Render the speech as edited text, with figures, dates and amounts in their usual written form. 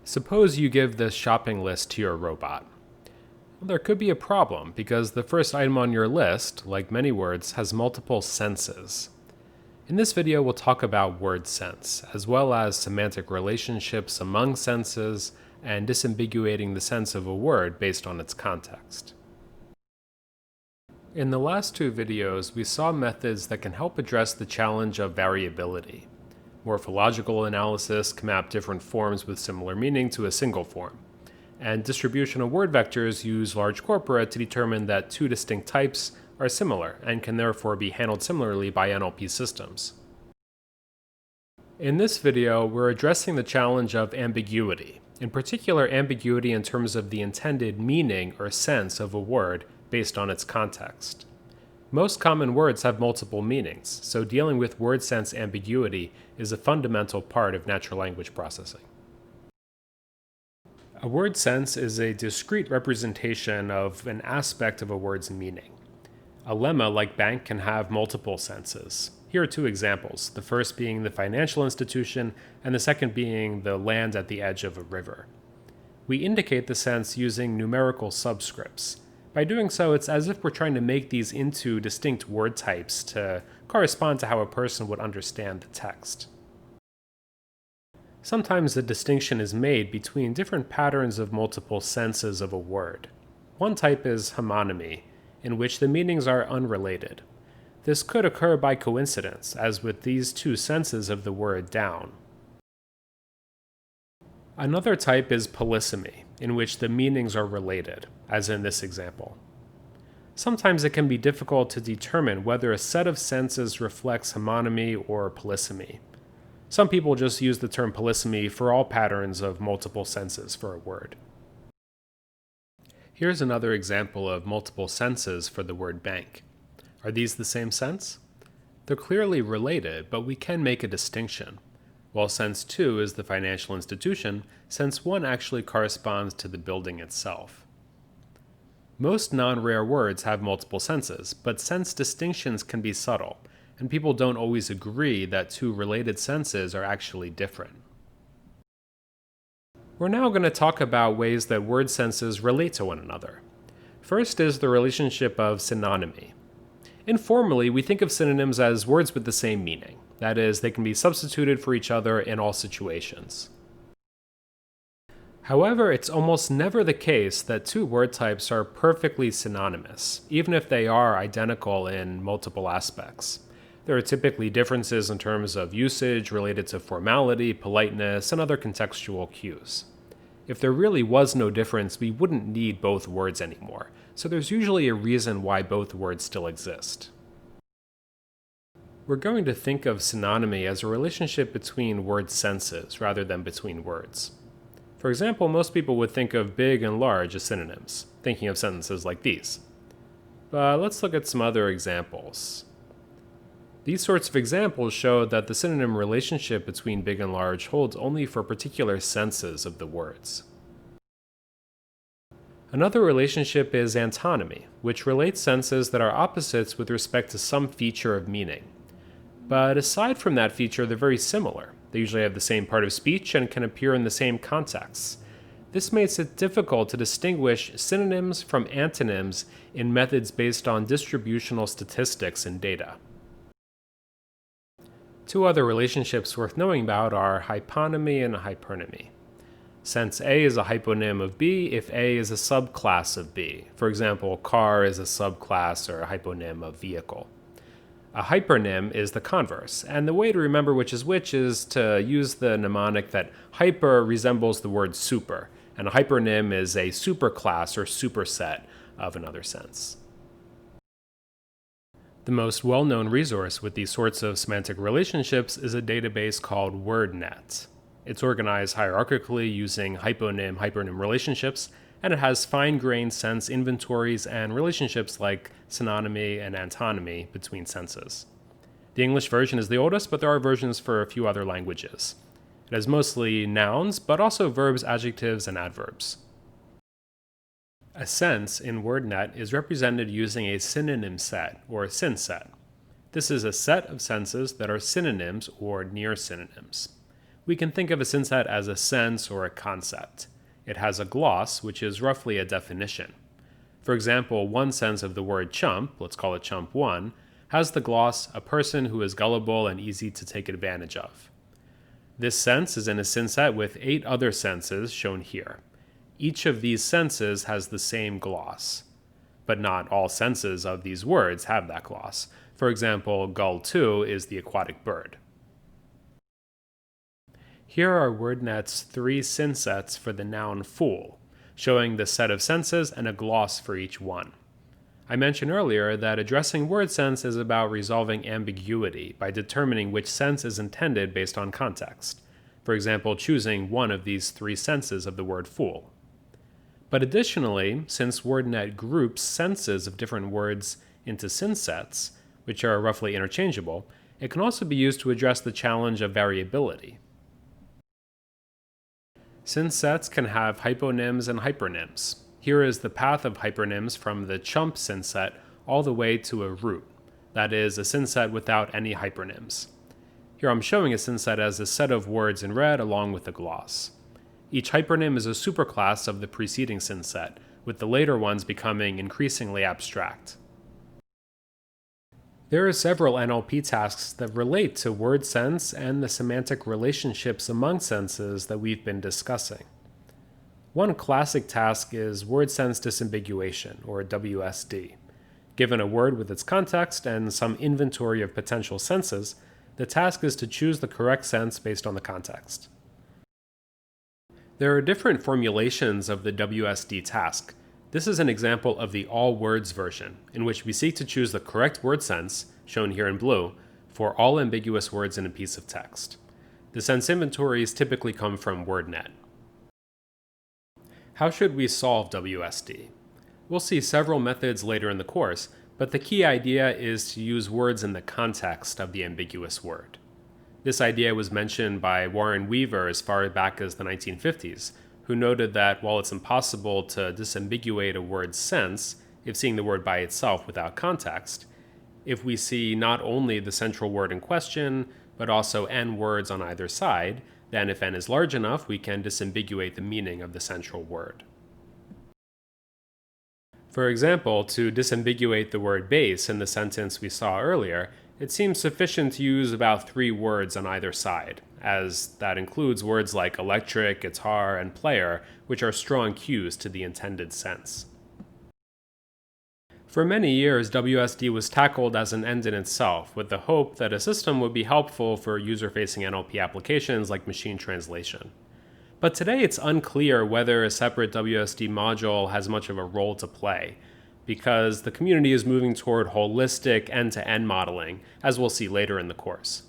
Suppose you give this shopping list to your robot. Well, there could be a problem because the first item on your list, like many words, has multiple senses. In this video, we'll talk about word sense, as well as semantic relationships among senses and disambiguating the sense of a word based on its context. In the last two videos, we saw methods that can help address the challenge of variability. Morphological analysis can map different forms with similar meaning to a single form. And distributional word vectors use large corpora to determine that two distinct types are similar and can therefore be handled similarly by NLP systems. In this video, we're addressing the challenge of ambiguity, in particular ambiguity in terms of the intended meaning or sense of a word based on its context. Most common words have multiple meanings, so dealing with word sense ambiguity is a fundamental part of natural language processing. A word sense is a discrete representation of an aspect of a word's meaning. A lemma like bank can have multiple senses. Here are two examples, the first being the financial institution and the second being the land at the edge of a river. We indicate the sense using numerical subscripts. By doing so, it's as if we're trying to make these into distinct word types to correspond to how a person would understand the text. Sometimes a distinction is made between different patterns of multiple senses of a word. One type is homonymy, in which the meanings are unrelated. This could occur by coincidence, as with these two senses of the word down. Another type is polysemy, in which the meanings are related, as in this example. Sometimes it can be difficult to determine whether a set of senses reflects homonymy or polysemy. Some people just use the term polysemy for all patterns of multiple senses for a word. Here's another example of multiple senses for the word bank. Are these the same sense? They're clearly related, but we can make a distinction. While sense 2 is the financial institution, sense 1 actually corresponds to the building itself. Most non-rare words have multiple senses, but sense distinctions can be subtle, and people don't always agree that two related senses are actually different. We're now going to talk about ways that word senses relate to one another. First is the relationship of synonymy. Informally, we think of synonyms as words with the same meaning. That is, they can be substituted for each other in all situations. However, it's almost never the case that two word types are perfectly synonymous, even if they are identical in multiple aspects. There are typically differences in terms of usage related to formality, politeness, and other contextual cues. If there really was no difference, we wouldn't need both words anymore, so there's usually a reason why both words still exist. We're going to think of synonymy as a relationship between word senses rather than between words. For example, most people would think of big and large as synonyms, thinking of sentences like these. But let's look at some other examples. These sorts of examples show that the synonym relationship between big and large holds only for particular senses of the words. Another relationship is antonymy, which relates senses that are opposites with respect to some feature of meaning. But aside from that feature, they're very similar. They usually have the same part of speech and can appear in the same contexts. This makes it difficult to distinguish synonyms from antonyms in methods based on distributional statistics and data. Two other relationships worth knowing about are hyponymy and hypernymy. Sense A is a hyponym of B if A is a subclass of B. For example, car is a subclass or a hyponym of vehicle. A hypernym is the converse, and the way to remember which is to use the mnemonic that hyper resembles the word super, and a hypernym is a superclass or superset of another sense. The most well-known resource with these sorts of semantic relationships is a database called WordNet. It's organized hierarchically using hyponym-hypernym relationships, and it has fine-grained sense inventories and relationships like synonymy and antonymy between senses. The English version is the oldest, but there are versions for a few other languages. It has mostly nouns, but also verbs, adjectives, and adverbs. A sense in WordNet is represented using a synonym set, or syn set. This is a set of senses that are synonyms or near synonyms. We can think of a synset as a sense or a concept. It has a gloss, which is roughly a definition. For example, one sense of the word chump, let's call it chump 1, has the gloss, a person who is gullible and easy to take advantage of. This sense is in a synset with 8 other senses shown here. Each of these senses has the same gloss. But not all senses of these words have that gloss. For example, gull 2 is the aquatic bird. Here are WordNet's 3 synsets for the noun fool, showing the set of senses and a gloss for each one. I mentioned earlier that addressing word sense is about resolving ambiguity by determining which sense is intended based on context. For example, choosing one of these 3 senses of the word fool. But additionally, since WordNet groups senses of different words into synsets, which are roughly interchangeable, it can also be used to address the challenge of variability. Synsets can have hyponyms and hypernyms. Here is the path of hypernyms from the chump synset all the way to a root, that is, a synset without any hypernyms. Here I'm showing a synset as a set of words in red along with a gloss. Each hypernym is a superclass of the preceding synset, with the later ones becoming increasingly abstract. There are several NLP tasks that relate to word sense and the semantic relationships among senses that we've been discussing. One classic task is word sense disambiguation, or WSD. Given a word with its context and some inventory of potential senses, the task is to choose the correct sense based on the context. There are different formulations of the WSD task. This is an example of the all words version, in which we seek to choose the correct word sense, shown here in blue, for all ambiguous words in a piece of text. The sense inventories typically come from WordNet. How should we solve WSD? We'll see several methods later in the course, but the key idea is to use words in the context of the ambiguous word. This idea was mentioned by Warren Weaver as far back as the 1950s, who noted that while it's impossible to disambiguate a word's sense if seeing the word by itself without context, if we see not only the central word in question, but also n words on either side, then if n is large enough, we can disambiguate the meaning of the central word. For example, to disambiguate the word bass in the sentence we saw earlier, it seems sufficient to use about 3 words on either side, as that includes words like electric, guitar, and player, which are strong cues to the intended sense. For many years, WSD was tackled as an end in itself, with the hope that a system would be helpful for user-facing NLP applications like machine translation. But today it's unclear whether a separate WSD module has much of a role to play, because the community is moving toward holistic end-to-end modeling, as we'll see later in the course.